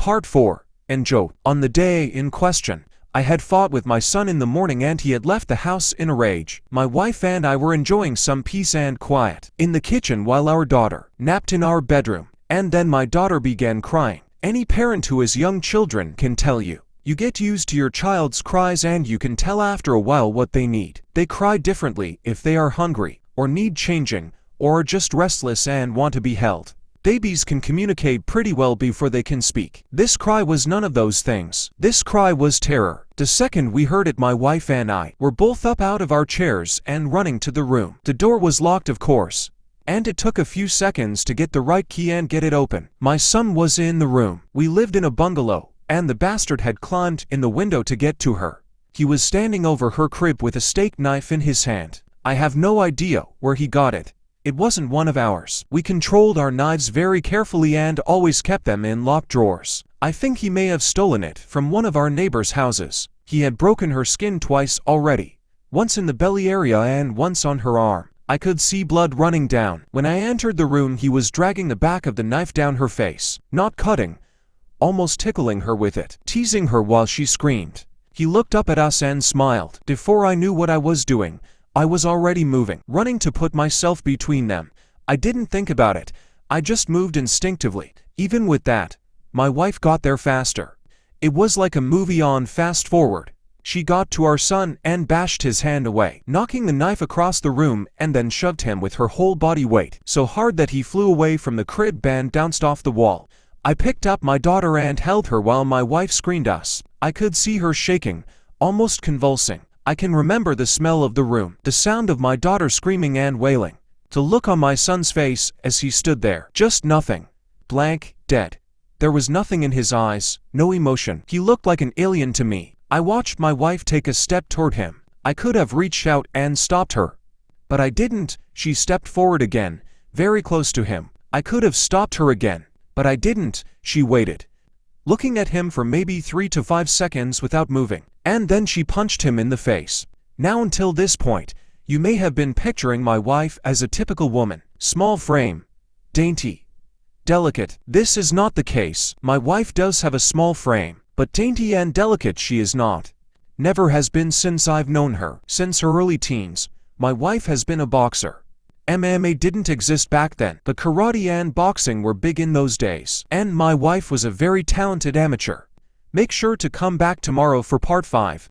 Part 4. Enjoy. On the day in question, I had fought with my son in the morning and he had left the house in a rage. My wife and I were enjoying some peace and quiet in the kitchen while our daughter napped in our bedroom. And then my daughter began crying. Any parent who has young children can tell you. You get used to your child's cries and you can tell after a while what they need. They cry differently if they are hungry, or need changing, or are just restless and want to be held. Babies can communicate pretty well before they can speak. This cry was none of those things. This cry was terror. The second we heard it, my wife and I were both up out of our chairs and running to the room. The door was locked, of course, and it took a few seconds to get the right key and get it open. My son was in the room. We lived in a bungalow, and the bastard had climbed in the window to get to her. He was standing over her crib with a steak knife in his hand. I have no idea where he got it. It wasn't one of ours. We controlled our knives very carefully and always kept them in locked drawers. I think he may have stolen it from one of our neighbors' houses. He had broken her skin twice already, once in the belly area and once on her arm. I could see blood running down. When I entered the room, he was dragging the back of the knife down her face, not cutting, almost tickling her with it, teasing her while she screamed. He looked up at us and smiled. Before I knew what I was doing, I was already moving, running to put myself between them. I didn't think about it. I just moved instinctively. Even with that, my wife got there faster. It was like a movie on fast forward. She got to our son and bashed his hand away, knocking the knife across the room, and then shoved him with her whole body weight so hard that he flew away from the crib and bounced off the wall. I picked up my daughter and held her while my wife screamed us. I could see her shaking, almost convulsing. I can remember the smell of the room, the sound of my daughter screaming and wailing, the look on my son's face as he stood there. Just nothing. Blank, dead. There was nothing in his eyes, no emotion. He looked like an alien to me. I watched my wife take a step toward him. I could have reached out and stopped her, but I didn't. She stepped forward again, very close to him. I could have stopped her again, but I didn't. She waited, looking at him for maybe 3 to 5 seconds without moving. And then she punched him in the face. Now until this point, you may have been picturing my wife as a typical woman. Small frame, dainty, delicate. This is not the case. My wife does have a small frame, but dainty and delicate she is not. Never has been since I've known her. Since her early teens, my wife has been a boxer. MMA didn't exist back then, but karate and boxing were big in those days. And my wife was a very talented amateur. Make sure to come back tomorrow for part 5.